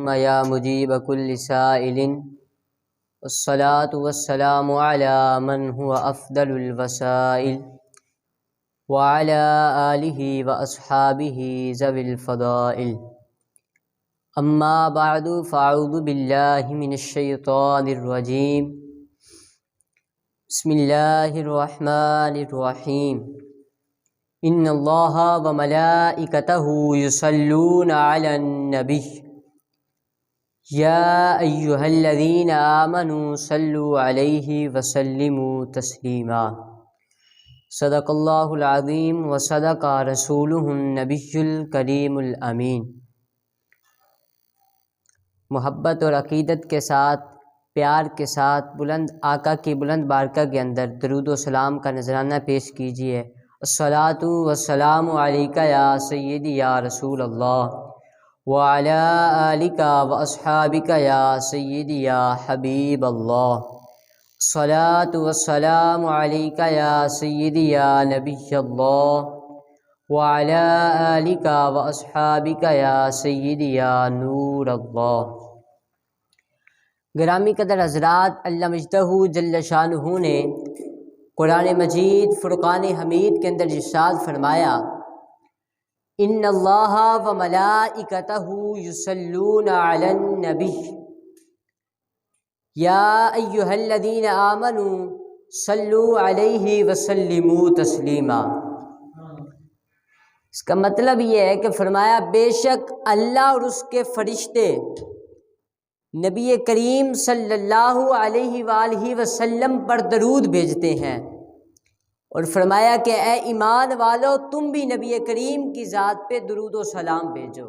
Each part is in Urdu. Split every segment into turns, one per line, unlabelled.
اللهم يا مجيب كل سائل والصلاة والسلام على من هو أفضل الوسائل وعلى آله وأصحابه ذوي الفضائل أما بعد فأعوذ بالله من الشيطان الرجيم بسم الله الرحمن الرحيم إن الله وملائكته يصلون على النبي يا أيها الذين آمنوا صلوا عليه وسلموا تسليما صدق الله العظيم وصدق رسوله النبي الكريم الأمين۔ محبت اور عقیدت کے ساتھ، پیار کے ساتھ بلند آقا کی بلند بارگاہ کے اندر درود و سلام کا نذرانہ پیش کیجیے۔ الصلاۃ والسلام علیک یا سیدی یا رسول اللہ وعلی آلک واصحابک یا سیدی یا حبیب اللہ۔ الصلاۃ والسلام علیک یا سیدی یا نبی اللہ وعلی آلک واصحابک یا سیدی یا نور اللہ۔ گرامی قدر حضرات، اللہ مجدہ جل شانہ نے قرآن مجید فرقان حمید کے اندر ارشاد فرمایا، ان اللہ و ملائکتہ یصلون علی النبی یا ایہا الذین آمنوا صلوا علیہ وسلموا تسلیما۔ اس کا مطلب یہ ہے کہ فرمایا بے شک اللہ اور اس کے فرشتے نبی کریم صلی اللہ علیہ وآلہ وسلم پر درود بھیجتے ہیں، اور فرمایا کہ اے ایمان والو تم بھی نبی کریم کی ذات پہ درود و سلام بھیجو۔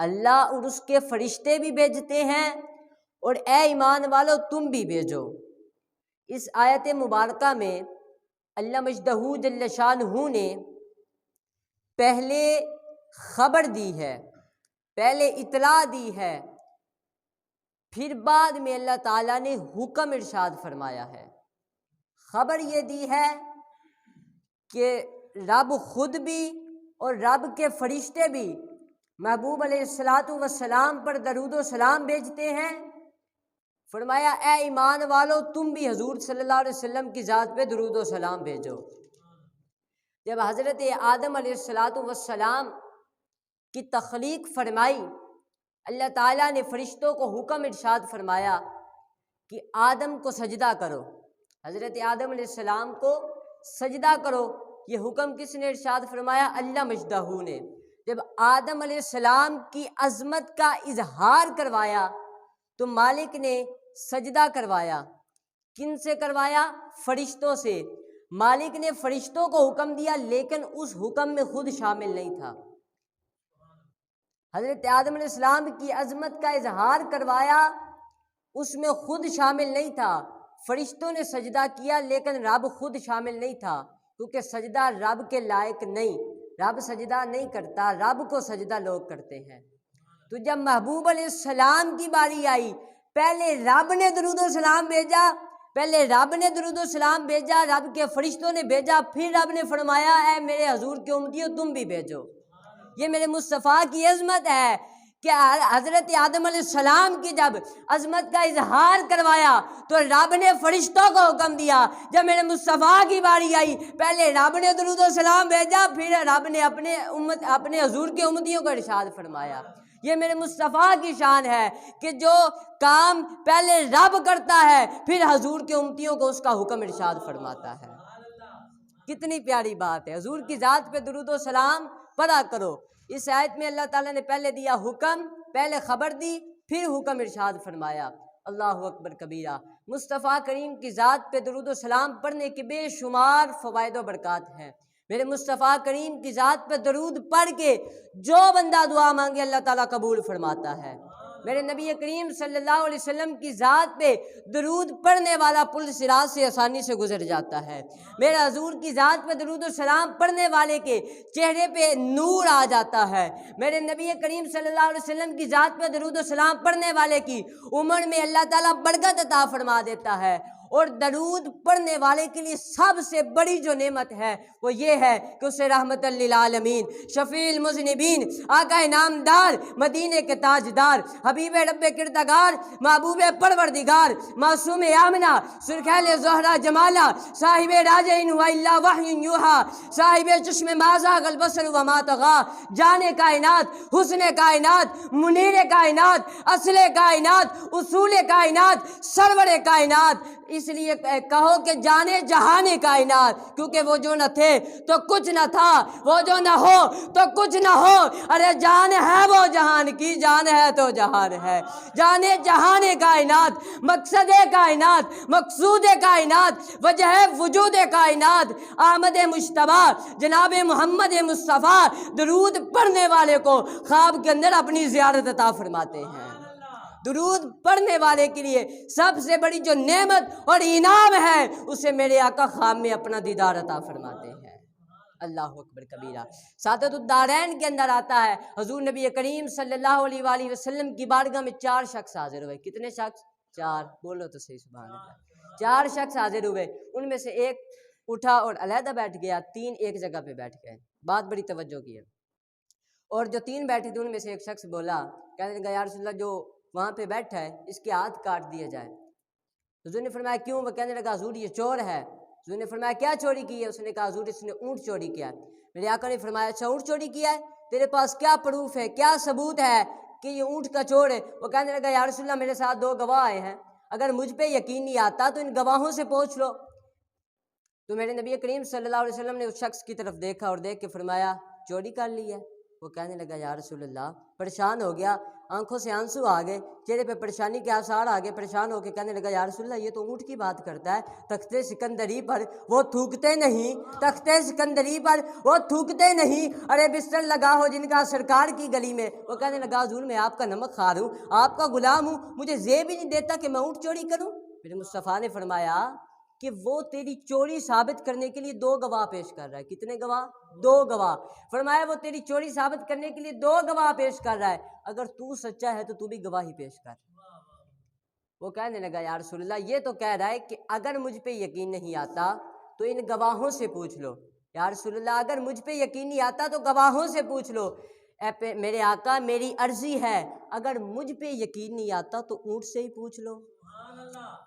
اللہ اور اس کے فرشتے بھی بھیجتے ہیں اور اے ایمان والو تم بھی بھیجو۔ اس آیت مبارکہ میں اللہ مجدہ جل شانہ نے پہلے خبر دی ہے، پہلے اطلاع دی ہے، پھر بعد میں اللہ تعالیٰ نے حکم ارشاد فرمایا ہے۔ خبر یہ دی ہے کہ رب خود بھی اور رب کے فرشتے بھی محبوب علیہ السلام پر درود و سلام بھیجتے ہیں۔ فرمایا اے ایمان والو تم بھی حضور صلی اللہ علیہ وسلم کی ذات پہ درود و سلام بھیجو۔ جب حضرت آدم علیہ السلام کی تخلیق فرمائی، اللہ تعالیٰ نے فرشتوں کو حکم ارشاد فرمایا کہ آدم کو سجدہ کرو، حضرت آدم علیہ السلام کو سجدہ کرو۔ یہ حکم کس نے ارشاد فرمایا؟ اللہ مجدہ نے۔ جب آدم علیہ السلام کی عظمت کا اظہار کروایا تو مالک نے سجدہ کروایا۔ کن سے کروایا؟ فرشتوں سے۔ مالک نے فرشتوں کو حکم دیا لیکن اس حکم میں خود شامل نہیں تھا۔ حضرت آدم علیہ السلام کی عظمت کا اظہار کروایا، اس میں خود شامل نہیں تھا۔ فرشتوں نے سجدہ کیا لیکن رب خود شامل نہیں تھا، کیونکہ سجدہ رب کے لائق نہیں، رب سجدہ نہیں کرتا، رب کو سجدہ لوگ کرتے ہیں۔ تو جب محبوب علیہ السلام کی باری آئی، پہلے رب نے درود و سلام بھیجا، پہلے رب نے درود و سلام بھیجا، رب کے فرشتوں نے بھیجا، پھر رب نے فرمایا اے میرے حضور کے امتیوں تم بھی بھیجو۔ یہ میرے مصطفیٰ کی عظمت ہے کہ حضرت آدم علیہ السلام کی جب عظمت کا اظہار کروایا تو رب نے فرشتوں کو حکم دیا، جب میرے مصطفیٰ کی باری آئی پہلے رب نے درود و سلام بھیجا، پھر رب نے اپنے حضور کے امتیوں کو ارشاد فرمایا۔ یہ میرے مصطفیٰ کی شان ہے کہ جو کام پہلے رب کرتا ہے پھر حضور کے امتیوں کو اس کا حکم ارشاد فرماتا ہے۔ کتنی پیاری بات ہے، حضور کی ذات پہ درود و سلام پڑھا کرو۔ اس آیت میں اللہ تعالیٰ نے پہلے دیا حکم، پہلے خبر دی، پھر حکم ارشاد فرمایا۔ اللہ اکبر کبیرہ۔ مصطفیٰ کریم کی ذات پہ درود و سلام پڑھنے کے بے شمار فوائد و برکات ہیں۔ میرے مصطفیٰ کریم کی ذات پہ درود پڑھ کے جو بندہ دعا مانگے اللہ تعالیٰ قبول فرماتا ہے۔ میرے نبی کریم صلی اللہ علیہ وسلم کی ذات پہ درود پڑھنے والا پل صراط سے آسانی سے گزر جاتا ہے۔ میرے حضور کی ذات پہ درود و سلام پڑھنے والے کے چہرے پہ نور آ جاتا ہے۔ میرے نبی کریم صلی اللہ علیہ وسلم کی ذات پہ درود و سلام پڑھنے والے کی عمر میں اللہ تعالیٰ برکت عطا فرما دیتا ہے، اور درود پڑھنے والے کے لیے سب سے بڑی جو نعمت ہے وہ یہ ہے کہ اسے رحمت للعالمین، شفیع المذنبین، آقا نامدار، مدینے کے تاجدار، حبیب رب کردگار، محبوب پروردگار، معصوم آمنہ، سرخیل زہرہ جمالہ، صاحب راج ان ہوا الا وحی یوحا، صاحب چشم مازاغ البصر وما طغی، جان کائنات، حسن کائنات، منیر کائنات، اصل کائنات، اصول کائنات، سرور کائنات، اس لیے کہو کہ جانے جہان کائنات، کیونکہ وہ جو نہ تھے تو کچھ نہ تھا، وہ جو نہ ہو تو کچھ نہ ہو، ارے جان ہے وہ جہان کی، جان ہے تو جہان ہے، جانے جہان کائنات، مقصد کائنات، مقصود کائنات، وجہ وجود کائنات، آمد مجتبی جناب محمد مصطفیٰ درود پڑھنے والے کو خواب کے اندر اپنی زیارت عطا فرماتے ہیں۔ درود پڑھنے والے کے لیے سب سے بڑی جو نعمت اور انعام ہے اسے میرے آقا خواب میں اپنا دیدار عطا فرماتے ہیں۔ اللہ اکبر کبیرہ۔ سعادت الدارین کے اندر آتا ہے حضور نبی کریم صلی اللہ علیہ وآلہ وسلم کی بارگاہ میں 4 شخص حاضر ہوئے۔ کتنے شخص؟ 4، بولو تو صحیح سبحان اللہ۔ 4 شخص حاضر ہوئے، ان میں سے ایک اٹھا اور علیحدہ بیٹھ گیا، 3 ایک جگہ پہ بیٹھ گئے۔ بات بڑی توجہ کی ہے۔ اور جو 3 بیٹھے تھے ان میں سے ایک شخص بولا، کہنے لگا یا رسول اللہ جو وہاں پہ بیٹھا ہے اس کے ہاتھ کاٹ دیے جائے۔ حضور نے فرمایا کیوں؟ وہ کہنے لگا حضور یہ چور ہے۔ حضور نے فرمایا کیا چوری کی ہے؟ اس نے کہا حضور اس نے اونٹ چوری کیا ہے۔ میرے آقا نے فرمایا اچھا اونٹ چوری کیا ہے، تیرے پاس کیا پروف ہے، کیا ثبوت ہے کہ یہ اونٹ کا چور ہے؟ وہ کہنے لگا یا رسول اللہ میرے ساتھ 2 گواہ آئے ہیں، اگر مجھ پہ یقین نہیں آتا تو ان گواہوں سے پوچھ لو۔ تو میرے نبی کریم صلی اللہ علیہ وسلم نے اس شخص کی طرف دیکھا اور دیکھ کے فرمایا چوری کر لی ہے؟ وہ کہنے لگا یا رسول اللہ، پریشان ہو گیا، آنکھوں سے آنسو آ گئے، چہرے پہ پریشانی کے آثار آ گئے، پریشان ہو کے کہنے لگا یا رسول اللہ یہ تو اونٹ کی بات کرتا ہے، تختے سکندری پر وہ تھوکتے نہیں، تختے سکندری پر وہ تھوکتے نہیں، ارے بستر لگا ہو جن کا سرکار کی گلی میں۔ وہ کہنے لگا حضور میں آپ کا نمک خوار ہوں، آپ کا غلام ہوں، مجھے زیب ہی نہیں دیتا کہ میں اونٹ چوری کروں۔ میرے مصطفیٰ نے فرمایا کہ وہ تیری چوری ثابت کرنے کے لیے 2 گواہ پیش کر رہا ہے۔ کتنے گواہ؟ 2 گواہ۔ فرمایا وہ تیری چوری ثابت کرنے کے لیے 2 گواہ پیش کر رہا ہے، اگر تو سچا ہے تو تو بھی گواہی پیش کر۔ وہ کہنے لگا یا رسول اللہ یہ تو کہہ رہا ہے کہ اگر مجھ پہ یقین نہیں آتا تو ان گواہوں سے پوچھ لو۔ یا رسول اللہ اگر مجھ پہ یقین نہیں آتا تو گواہوں سے پوچھ لو۔ اے میرے آقا میری عرضی ہے اگر مجھ پہ یقین نہیں آتا تو اونٹ سے ہی پوچھ لو۔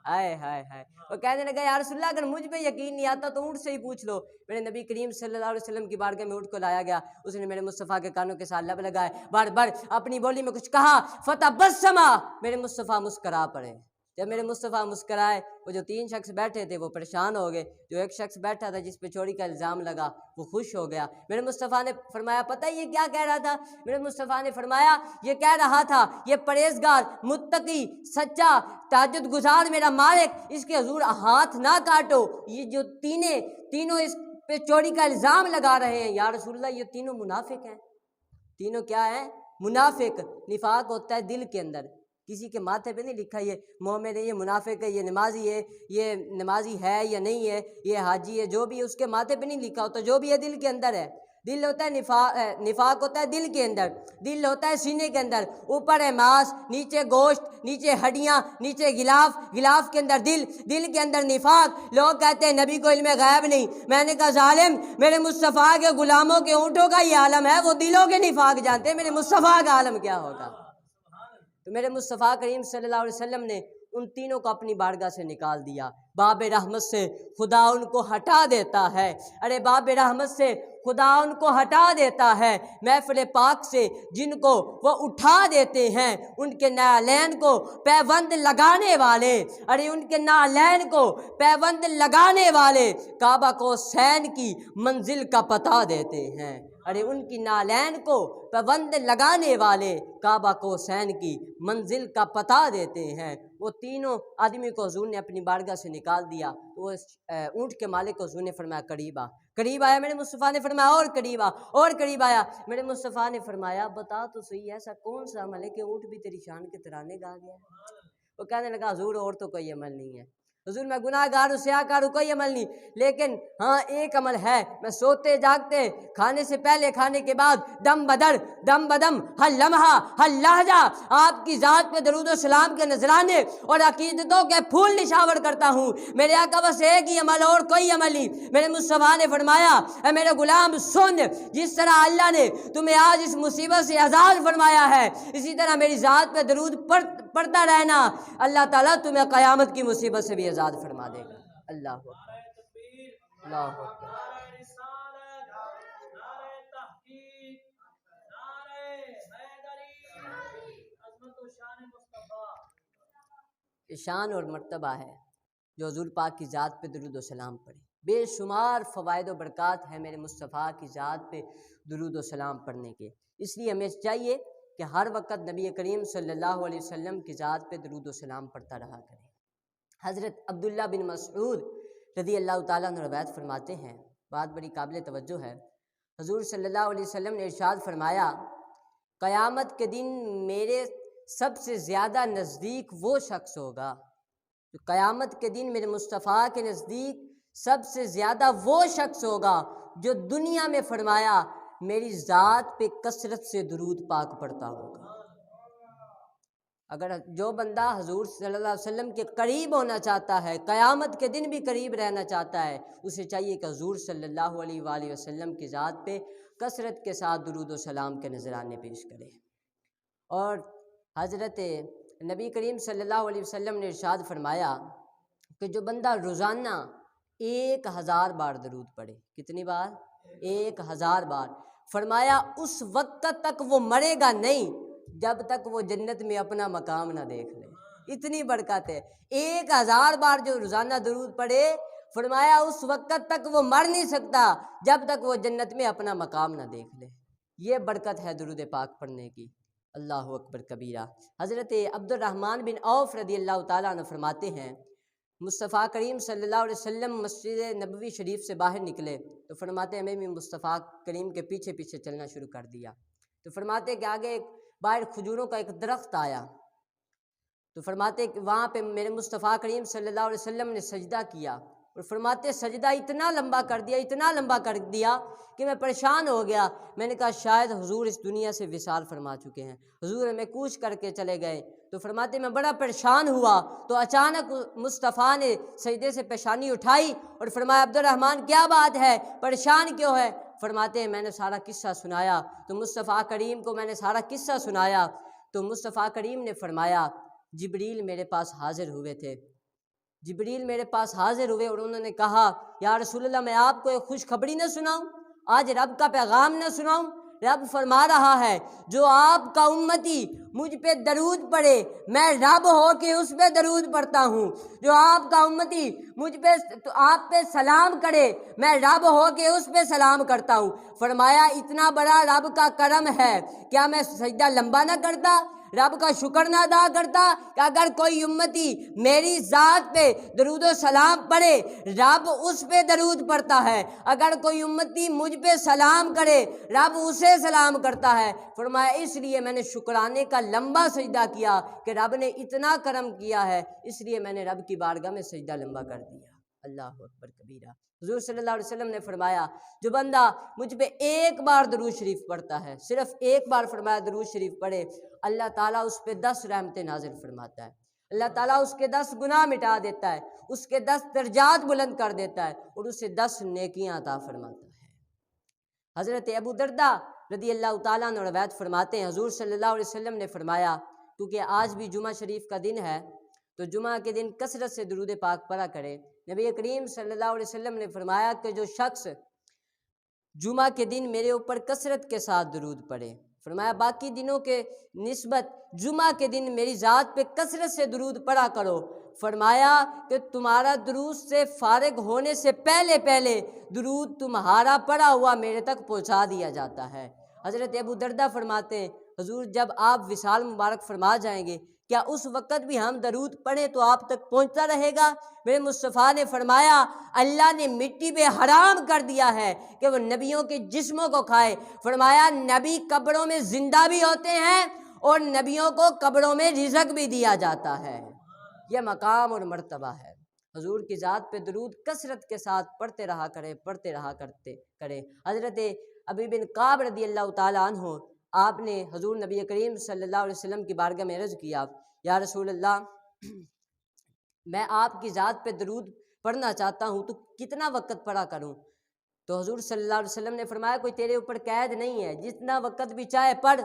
ہائے ہائے ہائے۔ وہ کہنے لگا یا رسول اللہ اگر مجھ پہ یقین نہیں آتا تو اونٹ سے ہی پوچھ لو۔ میرے نبی کریم صلی اللہ علیہ وسلم کی بارگاہ میں اونٹ کو لایا گیا، اس نے میرے مصطفیٰ کے کانوں کے ساتھ لب لگائے، بار بار اپنی بولی میں کچھ کہا، فتبسما، میرے مصطفیٰ مسکرا پڑے۔ جب میرے مصطفیٰ مسکرائے وہ جو 3 شخص بیٹھے تھے وہ پریشان ہو گئے، جو ایک شخص بیٹھا تھا جس پہ چوری کا الزام لگا وہ خوش ہو گیا۔ میرے مصطفیٰ نے فرمایا پتہ یہ کیا کہہ رہا تھا؟ میرے مصطفیٰ نے فرمایا یہ کہہ رہا تھا یہ پرہیزگار، متقی، سچا، تہجد گزار میرا مالک، اس کے حضور ہاتھ نہ کاٹو۔ یہ جو تینوں اس پہ چوری کا الزام لگا رہے ہیں یا رسول اللہ یہ تینوں منافق ہیں۔ تینوں کیا ہیں؟ منافق۔ نفاق ہوتا ہے دل کے اندر، کسی کے ماتھے پہ نہیں لکھا یہ مومن ہے، یہ منافق ہے، یہ نمازی ہے، یہ نمازی ہے یا نہیں ہے، یہ حاجی ہے، جو بھی ہے اس کے ماتھے پہ نہیں لکھا ہوتا، جو بھی ہے دل کے اندر ہے۔ دل ہوتا ہے نفاق ہوتا ہے دل کے اندر، دل ہوتا ہے سینے کے اندر، اوپر ہے ماس، نیچے گوشت، نیچے ہڈیاں، نیچے غلاف، غلاف کے اندر دل، دل کے اندر نفاق۔ لوگ کہتے ہیں نبی کو علم غیب نہیں، میں نے کہا ظالم میرے مصطفیٰ کے غلاموں کے اونٹوں کا یہ عالم ہے، وہ دلوں کے نفاق جانتے ہیں، میرے مصطفیٰ کا عالم کیا ہوگا؟ تو میرے مصطفیٰ کریم صلی اللہ علیہ وسلم نے ان تینوں کو اپنی بارگاہ سے نکال دیا۔ باب رحمت سے خدا ان کو ہٹا دیتا ہے، ارے باب رحمت سے خدا ان کو ہٹا دیتا ہے، محفل پاک سے جن کو وہ اٹھا دیتے ہیں، ان کے نعلین کو پیوند لگانے والے، ارے ان کے نعلین کو پیوند لگانے والے کعبہ کو حسین کی منزل کا پتہ دیتے ہیں، ارے ان کی نعلین کو پیوند لگانے والے کعبہ کو حسین کی منزل کا پتہ دیتے ہیں۔ وہ تینوں آدمی کو حضور نے اپنی بارگاہ سے نکال دیا۔ وہ اونٹ کے مالک کو حضور نے فرمایا قریب آ، قریب آیا، میرے مصطفیٰ نے فرمایا اور قریب آ، اور قریب آیا۔ میرے مصطفیٰ نے فرمایا بتا تو صحیح ایسا کون سا عمل ہے کہ اونٹ بھی تیری شان کے ترانے گا گیا؟ وہ کہنے لگا حضور اور تو کوئی عمل نہیں ہے، حضور میں گناہ گار ہوں، سیاہ کار ہوں، کوئی عمل نہیں، لیکن ہاں ایک عمل ہے، میں سوتے جاگتے، کھانے سے پہلے، کھانے کے بعد، دم بدر، دم بدم، ہر لمحہ، ہر لہجہ آپ کی ذات پہ درود و سلام کے نذرانے اور عقیدتوں کے پھول نشاور کرتا ہوں۔ میرے آقا بس ایک ہی عمل اور کوئی عمل نہیں۔ میرے مصطفیٰ نے فرمایا اے میرے غلام سن، جس طرح اللہ نے تمہیں آج اس مصیبت سے آزاد فرمایا ہے، اسی طرح میری ذات پہ درود پڑھتا رہنا، اللہ تعالیٰ تمہیں قیامت کی مصیبت سے بھی آزاد فرما دے گا۔ اللہ اکبر، اللہ اکبر۔ شان اور مرتبہ ہے جو حضور پاک کی ذات پہ درود و سلام پڑھے، بے شمار فوائد و برکات ہیں میرے مصطفیٰ کی ذات پہ درود و سلام پڑھنے کے۔ اس لیے ہمیں چاہیے کہ ہر وقت نبی کریم صلی اللہ علیہ وسلم کی ذات پہ درود و سلام پڑھتا رہا کریں۔ حضرت عبداللہ بن مسعود رضی اللہ تعالیٰ عنہ روایت فرماتے ہیں، بات بڑی قابل توجہ ہے، حضور صلی اللہ علیہ وسلم نے ارشاد فرمایا قیامت کے دن میرے سب سے زیادہ نزدیک وہ شخص ہوگا، تو قیامت کے دن میرے مصطفیٰ کے نزدیک سب سے زیادہ وہ شخص ہوگا جو دنیا میں فرمایا میری ذات پہ کثرت سے درود پاک پڑھتا ہوگا۔ اگر جو بندہ حضور صلی اللہ علیہ وسلم کے قریب ہونا چاہتا ہے، قیامت کے دن بھی قریب رہنا چاہتا ہے، اسے چاہیے کہ حضور صلی اللہ علیہ وآلہ وسلم کی ذات پہ کثرت کے ساتھ درود و سلام کے نذرانے پیش کرے۔ اور حضرت نبی کریم صلی اللہ علیہ وسلم نے ارشاد فرمایا کہ جو بندہ روزانہ 1000 بار درود پڑھے، کتنی بار؟ 1000 بار، فرمایا اس وقت تک وہ مرے گا نہیں جب تک وہ جنت میں اپنا مقام نہ دیکھ لے۔ اتنی برکت ہے، 1000 بار جو روزانہ درود پڑھے، فرمایا اس وقت تک وہ مر نہیں سکتا جب تک وہ جنت میں اپنا مقام نہ دیکھ لے۔ یہ برکت ہے درود پاک پڑھنے کی۔ اللہ اکبر کبیرہ۔ حضرت عبد الرحمن بن عوف رضی اللہ تعالیٰ عنہ فرماتے ہیں مصطفیٰ کریم صلی اللہ علیہ وسلم مسجد نبوی شریف سے باہر نکلے تو فرماتے ہیں میں بھی مصطفیٰ کریم کے پیچھے پیچھے چلنا شروع کر دیا، تو فرماتے کہ آگے باہر کھجوروں کا ایک درخت آیا، تو فرماتے کہ وہاں پہ میرے مصطفیٰ کریم صلی اللہ علیہ وسلم نے سجدہ کیا، اور فرماتے سجدہ اتنا لمبا کر دیا، اتنا لمبا کر دیا کہ میں پریشان ہو گیا۔ میں نے کہا شاید حضور اس دنیا سے وصال فرما چکے ہیں، حضور ہمیں کوچ کر کے چلے گئے۔ تو فرماتے میں بڑا پریشان ہوا تو اچانک مصطفیٰ نے سجدے سے پیشانی اٹھائی اور فرمایا عبد الرحمن کیا بات ہے، پریشان کیوں ہے؟ فرماتے ہیں میں نے سارا قصہ سنایا، تو مصطفیٰ کریم کو میں نے سارا قصہ سنایا، تو مصطفیٰ کریم نے فرمایا جبریل میرے پاس حاضر ہوئے تھے، جبریل میرے پاس حاضر ہوئے اور انہوں نے کہا یا رسول اللہ میں آپ کو ایک خوشخبری نہ سناؤں، آج رب کا پیغام نہ سناؤں؟ رب فرما رہا ہے جو آپ کا امتی مجھ پہ درود پڑھے میں رب ہو کے اس پہ درود پڑھتا ہوں، جو آپ کا امتی مجھ پہ آپ پہ سلام کرے میں رب ہو کے اس پہ سلام کرتا ہوں۔ فرمایا اتنا بڑا رب کا کرم ہے، کیا میں سجدہ لمبا نہ کرتا، رب کا شکر نہ ادا کرتا کہ اگر کوئی امتی میری ذات پہ درود و سلام پڑھے رب اس پہ درود پڑھتا ہے، اگر کوئی امتی مجھ پہ سلام کرے رب اسے سلام کرتا ہے۔ فرمایا اس لیے میں نے شکرانے کا لمبا سجدہ کیا کہ رب نے اتنا کرم کیا ہے، اس لیے میں نے رب کی بارگاہ میں سجدہ لمبا کر دیا۔ اللہ اکبر کبیرہ۔ حضور صلی اللہ علیہ وسلم نے فرمایا جو بندہ مجھ پہ ایک بار درود شریف پڑھتا ہے، صرف ایک بار فرمایا درود شریف پڑھے، اللہ تعالیٰ اس پہ 10 رحمتیں نازل فرماتا ہے، اللہ تعالیٰ اس کے 10 گناہ مٹا دیتا ہے، اس کے 10 درجات بلند کر دیتا ہے اور اسے 10 نیکیاں عطا فرماتا ہے۔ حضرت ابو درداء رضی اللہ تعالیٰ عنہ روایت فرماتے ہیں حضور صلی اللہ علیہ وسلم نے فرمایا کیونکہ آج بھی جمعہ شریف کا دن ہے تو جمعہ کے دن کثرت سے درود پاک پڑھا کرے۔ نبی کریم صلی اللہ علیہ وسلم نے فرمایا کہ جو شخص جمعہ کے دن میرے اوپر کثرت کے ساتھ درود پڑھے، فرمایا باقی دنوں کے نسبت جمعہ کے دن میری ذات پہ کثرت سے درود پڑھا کرو، فرمایا کہ تمہارا درود سے فارغ ہونے سے پہلے پہلے درود تمہارا پڑھا ہوا میرے تک پہنچا دیا جاتا ہے۔ حضرت ابو درداء فرماتے ہیں حضور جب آپ وصال مبارک فرما جائیں گے کیا اس وقت بھی ہم درود پڑھیں تو آپ تک پہنچتا رہے گا؟ میرے مصطفیٰ نے فرمایا اللہ نے مٹی پہ حرام کر دیا ہے کہ وہ نبیوں کے جسموں کو کھائے، فرمایا نبی قبروں میں زندہ بھی ہوتے ہیں اور نبیوں کو قبروں میں رزق بھی دیا جاتا ہے۔ یہ مقام اور مرتبہ ہے۔ حضور کی ذات پہ درود کثرت کے ساتھ پڑھتے رہا کرے حضرت ابی بن کعب رضی اللہ تعالیٰ عنہ آپ نے حضور نبی کریم صلی اللہ علیہ وسلم کی بارگاہ میں عرض کیا، یا رسول اللہ میں آپ کی ذات پہ درود پڑھنا چاہتا ہوں تو کتنا وقت پڑھا کروں؟ تو حضور صلی اللہ علیہ وسلم نے فرمایا کوئی تیرے اوپر قید نہیں ہے، جتنا وقت بھی چاہے پڑھ،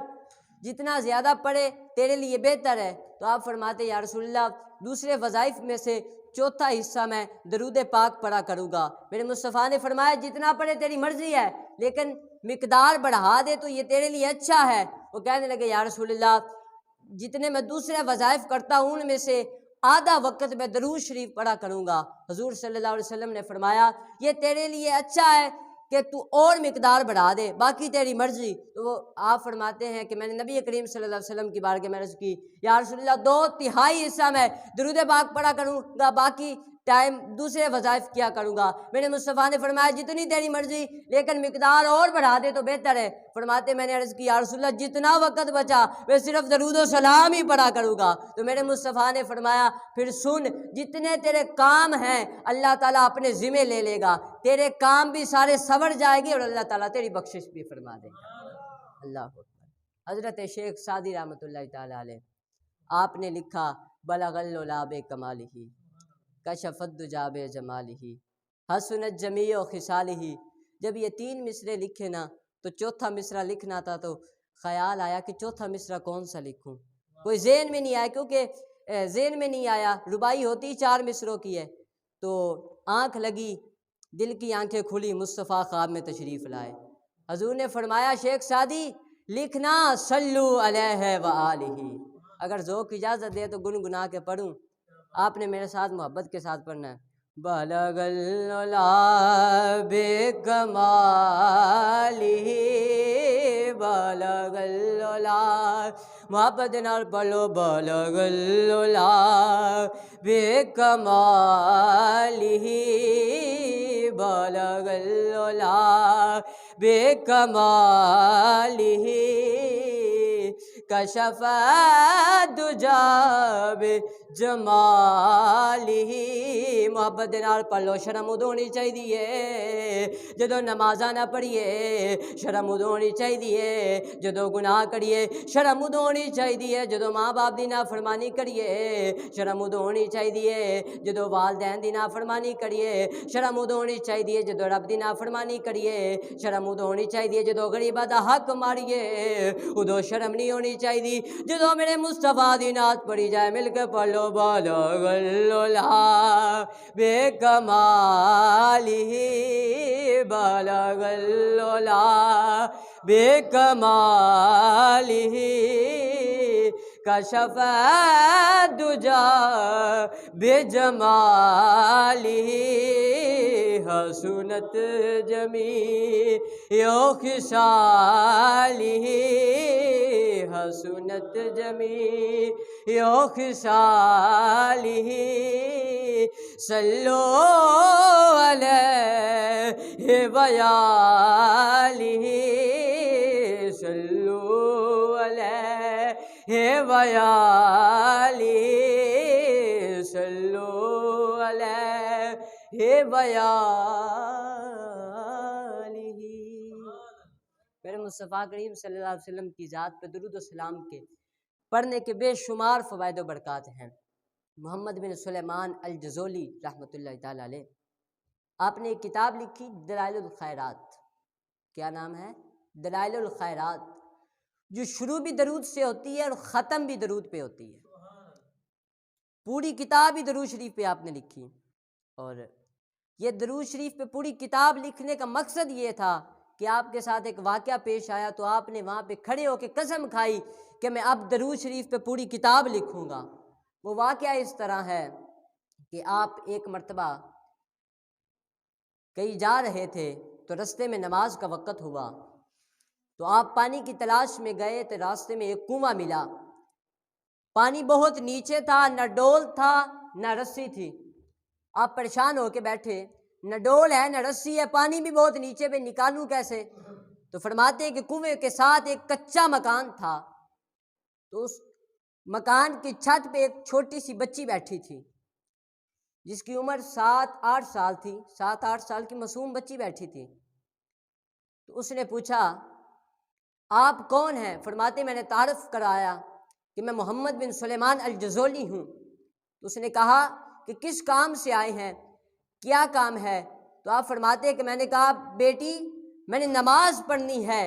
جتنا زیادہ پڑھے تیرے لیے بہتر ہے۔ تو آپ فرماتے یا رسول اللہ دوسرے وظائف میں سے چوتھا حصہ میں درود پاک پڑھا کروں گا۔ میرے مصطفیٰ نے فرمایا جتنا پڑھے تیری مرضی ہے، لیکن مقدار بڑھا دے تو یہ تیرے لیے اچھا ہے۔ وہ کہنے لگے یا رسول اللہ جتنے میں دوسرے وظائف کرتا ہوں ان میں سے آدھا وقت میں درود شریف پڑھا کروں گا۔ حضور صلی اللہ علیہ وسلم نے فرمایا یہ تیرے لیے اچھا ہے کہ تو اور مقدار بڑھا دے، باقی تیری مرضی۔ تو وہ آپ فرماتے ہیں کہ میں نے نبی کریم صلی اللہ علیہ وسلم کی بارگاہ میں عرض کی یا رسول اللہ 2/3 حصہ میں درود پاک پڑھا کروں گا، باقی ٹائم دوسرے وظائف کیا کروں گا۔ میرے مصطفیٰ نے فرمایا جتنی تیری مرضی، لیکن مقدار اور بڑھا دے تو بہتر ہے۔ فرماتے میں نے عرض کی یا رسول اللہ جتنا وقت بچا میں صرف درود و سلام ہی پڑھا کروں گا۔ تو میرے مصطفیٰ نے فرمایا پھر سن، جتنے تیرے کام ہیں اللہ تعالیٰ اپنے ذمہ لے لے گا، تیرے کام بھی سارے سور جائے گی اور اللہ تعالیٰ تیری بخشش بھی فرما دے گا۔ اللہ اکبر۔ حضرت شیخ سعدی رحمۃ اللہ تعالیٰ علیہ آپ نے لکھا بلغ العلا بکمالہ کشف الدجی بجمالہ حسنت جمیع خصالہ۔ جب یہ 3 مصرے لکھے نا تو چوتھا مصرع لکھنا تھا، تو خیال آیا کہ چوتھا مصرع کون سا لکھوں، کوئی ذہن میں نہیں آیا، کیونکہ ذہن میں نہیں آیا۔ ربائی ہوتی 4 مصروں کی ہے۔ تو آنکھ لگی، دل کی آنکھیں کھلی، مصطفیٰ خواب میں تشریف لائے۔ حضور نے فرمایا شیخ سعدی لکھنا صلو علیہ وآلہ، اگر ذوق اجازت دے تو گنگنا کے پڑھوں۔ آپ نے میرے ساتھ محبت کے ساتھ پڑھنا ہے۔ بلغ العلا بکمالہ بلغ العلا، محبت نال پڑھو بلغ العلا بکمالہ بلغ العلا بکمالہ کشف الدجی بجمالہ۔ محبت نال پڑھ لو، شرم ادو ہونی چاہیے جدو نمازاں نہ پڑھیے، شرم ادو ہونی چاہیے جدو گناہ کریے، شرم ادو ہونی چاہیے جدو ماں باپ دی نافرمانی کریے، شرم ادو ہونی چاہیے جدو والدین دی نافرمانی کریے، شرم ادو ہونی چاہیے جدو رب دی نافرمانی کریے، شرم ادو ہونی چاہیے جدو غریباں دا حق ماریے، ادو شرم نہیں ہونی چاہیے جدو میرے مصطفیٰ دی نعت پڑھی جائے۔ مل کے پڑھ لو بلغ العلا بکمالہ بلغ العلا بکمالہ کشف الدجی بجمالہ حسنت جمیع خصالہ حسنت جمیع خصالہ صلو علیہ وآلہ صلو علیہ وآلہ صلو علیہ وآلہ۔ میرے مصطفیٰ کریم صلی اللہ علیہ وسلم کی ذات پہ درود و سلام کے پڑھنے کے بے شمار فوائد و برکات ہیں۔ محمد بن سلیمان الجزولی رحمۃ اللہ تعالیٰ علیہ آپ نے ایک کتاب لکھی دلائل الخیرات۔ کیا نام ہے؟ دلائل الخیرات، جو شروع بھی درود سے ہوتی ہے اور ختم بھی درود پہ ہوتی ہے۔ پوری کتاب ہی درود شریف پہ آپ نے لکھی، اور یہ درود شریف پہ پوری کتاب لکھنے کا مقصد یہ تھا کہ آپ کے ساتھ ایک واقعہ پیش آیا تو آپ نے وہاں پہ کھڑے ہو کے قسم کھائی کہ میں اب درود شریف پہ پوری کتاب لکھوں گا۔ وہ واقعہ اس طرح ہے کہ آپ ایک مرتبہ کہیں جا رہے تھے تو رستے میں نماز کا وقت ہوا، تو آپ پانی کی تلاش میں گئے تو راستے میں ایک کنواں ملا۔ پانی بہت نیچے تھا، نہ ڈول تھا نہ رسی تھی۔ آپ پریشان ہو کے بیٹھے، نہ ڈول ہے نہ رسی ہے، پانی بھی بہت نیچے پہ، نکالوں کیسے؟ تو فرماتے ہیں کہ کنویں کے ساتھ ایک کچا مکان تھا، تو اس مکان کی چھت پہ ایک چھوٹی سی بچی بیٹھی تھی۔ جس کی عمر 7-8 سال تھی، 7-8 سال کی معصوم بچی بیٹھی تھی. تو اس نے پوچھا آپ کون ہیں؟ فرماتے میں نے تعارف کرایا کہ میں محمد بن سلیمان الجزولی ہوں. تو اس نے کہا کہ کس کام سے آئے ہیں، کیا کام ہے؟ تو آپ فرماتے کہ میں نے کہا بیٹی میں نے نماز پڑھنی ہے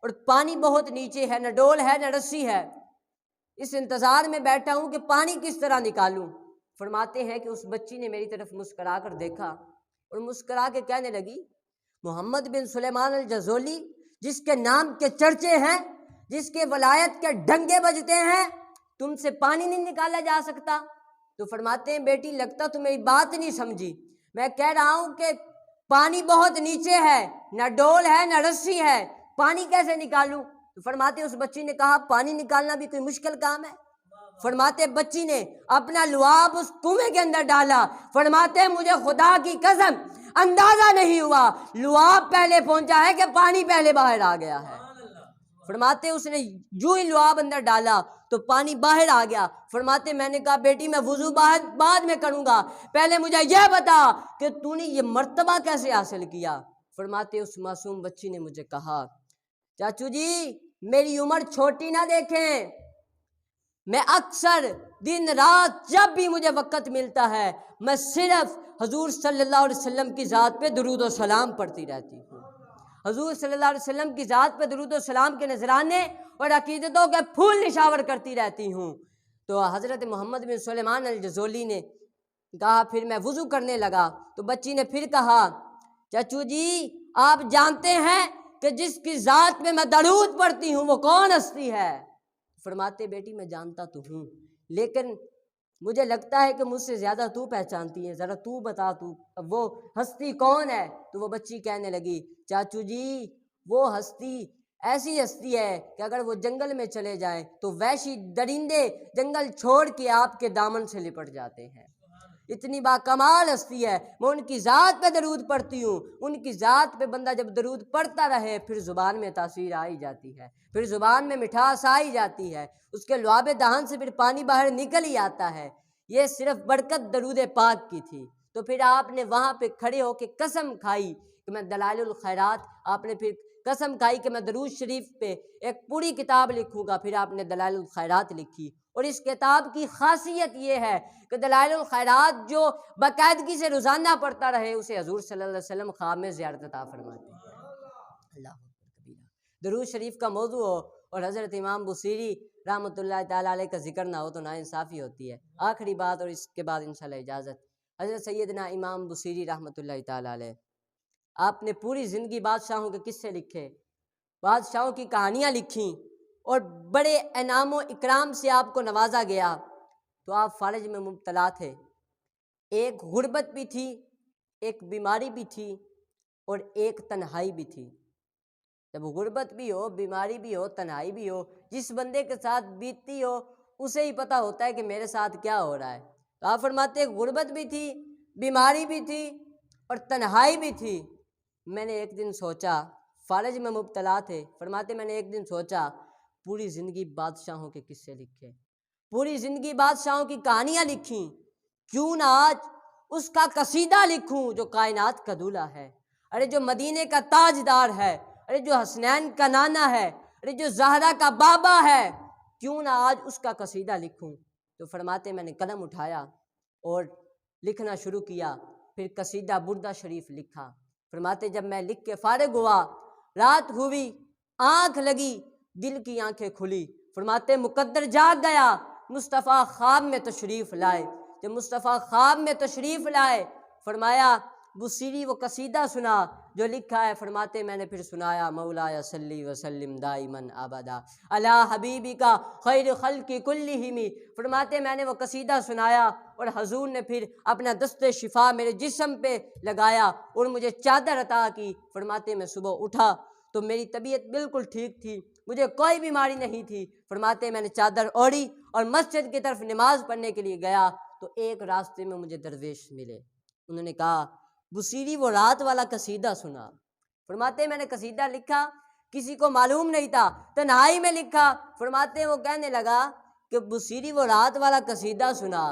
اور پانی بہت نیچے ہے، نہ ڈول ہے نہ رسی ہے، اس انتظار میں بیٹھا ہوں کہ پانی کس طرح نکالوں. فرماتے ہیں کہ اس بچی نے میری طرف مسکرا کر دیکھا اور مسکرا کے کہنے لگی محمد بن سلیمان الجزولی جس کے نام کے چرچے ہیں، جس کے ولایت کے ڈنگے بجتے ہیں، تم سے پانی نہیں نکالا جا سکتا؟ تو فرماتے ہیں بیٹی لگتا تو میری بات نہیں سمجھی، میں کہہ رہا ہوں کہ پانی بہت نیچے ہے، نہ ڈول ہے نہ رسی ہے، پانی کیسے نکالوں؟ تو فرماتے اس بچی نے کہا پانی نکالنا بھی کوئی مشکل کام ہے؟ فرماتے بچی نے اپنا لعاب اس کنویں کے اندر ڈالا. فرماتے مجھے خدا کی قسم اندازہ نہیں ہوا لعاب پہلے پہنچا ہے کہ پانی پہلے باہر آ گیا ہے. فرماتے اس نے جو ہی لعاب اندر ڈالا تو پانی باہر آ گیا. فرماتے میں نے کہا بیٹی میں وضو بعد میں کروں گا، پہلے مجھے یہ بتا کہ تو نے یہ مرتبہ کیسے حاصل کیا؟ فرماتے اس معصوم بچی نے مجھے کہا چاچو جی میری عمر چھوٹی نہ دیکھیں، میں اکثر دن رات جب بھی مجھے وقت ملتا ہے میں صرف حضور صلی اللہ علیہ وسلم کی ذات پہ درود و سلام پڑھتی رہتی ہوں. حضور صلی اللہ علیہ وسلم کی ذات پہ درود و سلام کے نذرانے اور عقیدتوں کے پھول نشاور کرتی رہتی ہوں. تو حضرت محمد بن سلیمان الجزولی نے کہا پھر میں وضو کرنے لگا. تو بچی نے پھر کہا چچو جی آپ جانتے ہیں کہ جس کی ذات میں میں درود پڑھتی ہوں وہ کون ہستی ہے؟ فرماتے بیٹی میں جانتا تو ہوں لیکن مجھے لگتا ہے کہ مجھ سے زیادہ تو پہچانتی ہے، ذرا تو بتا تو وہ ہستی کون ہے؟ تو وہ بچی کہنے لگی چاچو جی وہ ہستی ایسی ہستی ہے کہ اگر وہ جنگل میں چلے جائیں تو وحشی درندے جنگل چھوڑ کے آپ کے دامن سے لپٹ جاتے ہیں، اتنی باکمال ہستی ہے. میں ان کی ذات پہ درود پڑھتی ہوں. ان کی ذات پہ بندہ جب درود پڑھتا رہے پھر زبان میں تاثیر آئی جاتی ہے، پھر زبان میں مٹھاس آئی جاتی ہے، اس کے لعاب دہان سے پھر پانی باہر نکل ہی آتا ہے. یہ صرف برکت درود پاک کی تھی. تو پھر آپ نے وہاں پہ کھڑے ہو کے قسم کھائی کہ میں دلائل الخیرات، آپ نے پھر قسم کھائی کہ میں درود شریف پہ ایک پوری کتاب لکھوں گا. پھر آپ نے دلائل الخیرات لکھی اور اس کتاب کی خاصیت یہ ہے کہ دلائل الخیرات جو باقاعدگی سے روزانہ پڑھتا رہے اسے حضور صلی اللہ علیہ وسلم خواب میں زیارت عطا فرماتے ہیں. اللہ کبیرہ درود شریف کا موضوع ہو اور حضرت امام بصیری رحمۃ اللہ تعالیٰ علیہ کا ذکر نہ ہو تو ناانصافی ہوتی ہے. آخری بات اور اس کے بعد انشاءاللہ اجازت. حضرت سیدنا امام بصیری رحمۃ اللہ تعالیٰ علیہ آپ نے پوری زندگی بادشاہوں کے قصے لکھے، بادشاہوں کی کہانیاں لکھیں اور بڑے انعام و اکرام سے آپ کو نوازا گیا. تو آپ فالج میں مبتلا تھے، ایک غربت بھی تھی، ایک بیماری بھی تھی اور ایک تنہائی بھی تھی. جب غربت بھی ہو، بیماری بھی ہو، تنہائی بھی ہو، جس بندے کے ساتھ بیتتی ہو اسے ہی پتہ ہوتا ہے کہ میرے ساتھ کیا ہو رہا ہے. تو آپ فرماتے ہیں غربت بھی تھی، بیماری بھی تھی اور تنہائی بھی تھی. میں نے ایک دن سوچا، فالج میں مبتلا تھے، فرماتے میں نے ایک دن سوچا پوری زندگی بادشاہوں کے قصے لکھے، پوری زندگی بادشاہوں کی کہانیاں لکھیں، کیوں نہ آج اس کا قصیدہ لکھوں جو کائنات کا دولہ ہے، ارے جو مدینے کا تاجدار ہے، ارے جو حسنین کا نانا ہے، ارے جو زہرا کا بابا ہے، کیوں نہ آج اس کا قصیدہ لکھوں. تو فرماتے میں نے قلم اٹھایا اور لکھنا شروع کیا. پھر قصیدہ بردہ شریف لکھا. فرماتے جب میں لکھ کے فارغ ہوا، رات ہوئی، آنکھ لگی، دل کی آنکھیں کھلی. فرماتے مقدر جاگ گیا، مصطفیٰ خواب میں تشریف لائے. جب مصطفیٰ خواب میں تشریف لائے فرمایا بصیری وہ قصیدہ سنا جو لکھا ہے. فرماتے میں نے پھر سنایا مولایا صلی وسلم دائماً ابدا علی حبیبی کا خیر خلق کلہم. فرماتے میں نے وہ قصیدہ سنایا اور حضور نے پھر اپنا دست شفا میرے جسم پہ لگایا اور مجھے چادر عطا کی. فرماتے میں صبح اٹھا تو میری طبیعت بالکل ٹھیک تھی، مجھے کوئی بیماری نہیں تھی. فرماتے میں نے چادر اوڑھی اور مسجد کی طرف نماز پڑھنے کے لیے گیا تو ایک راستے میں مجھے درویش ملے. انہوں نے کہا بصیری وہ رات والا قصیدہ سنا. فرماتے میں نے قصیدہ لکھا، کسی کو معلوم نہیں تھا، تنہائی میں لکھا. فرماتے وہ کہنے لگا کہ بصیری وہ رات والا قصیدہ سنا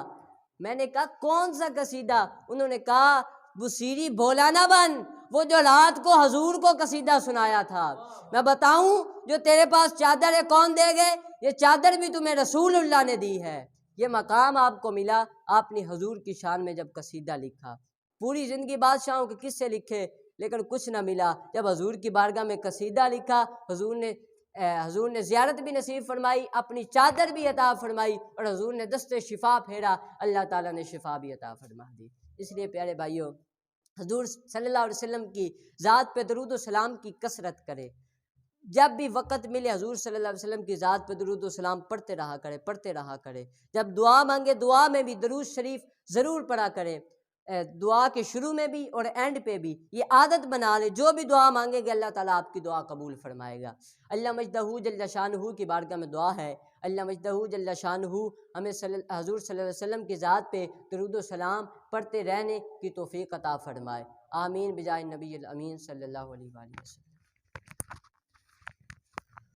میں نے کہا کون سا قصیدہ؟ انہوں نے کہا بصیری بولا نہ بن، وہ جو رات کو حضور کو قصیدہ سنایا تھا۔ میں بتاؤں جو تیرے پاس چادر ہے کون دے گئے؟ یہ چادر بھی تمہیں رسول اللہ نے دی ہے۔ یہ مقام آپ کو ملا، آپ نے حضور کی شان میں جب قصیدہ لکھا۔ پوری زندگی بادشاہوں کے قصے لکھے لیکن کچھ نہ ملا۔ جب حضور کی بارگاہ میں قصیدہ لکھا، حضور نے زیارت بھی نصیب فرمائی، اپنی چادر بھی عطا فرمائی، اور حضور نے دست شفا پھیرا، اللہ تعالیٰ نے شفا بھی عطا فرما دی۔ اس لیے پیارے بھائیوں، حضور صلی اللہ علیہ وسلم کی ذات پہ درود و سلام کی کثرت کرے۔ جب بھی وقت ملے حضور صلی اللہ علیہ وسلم کی ذات پہ درود و سلام پڑھتے رہا کرے۔ جب دعا مانگے دعا میں بھی درود شریف ضرور پڑھا کرے، دعا کے شروع میں بھی اور اینڈ پہ بھی۔ یہ عادت بنا لے، جو بھی دعا مانگے گے اللہ تعالیٰ آپ کی دعا قبول فرمائے گا۔ اللہ مجدہ جل شانہ کی بارگاہ میں دعا ہے، اللہ مجدہ جل شانہ ہمیں حضور صلی اللہ علیہ وسلم کی ذات پہ درود و سلام پڑھتے رہنے کی توفیق عطا فرمائے۔ آمین بجائے نبی الامین صلی اللہ علیہ وآلہ وسلم۔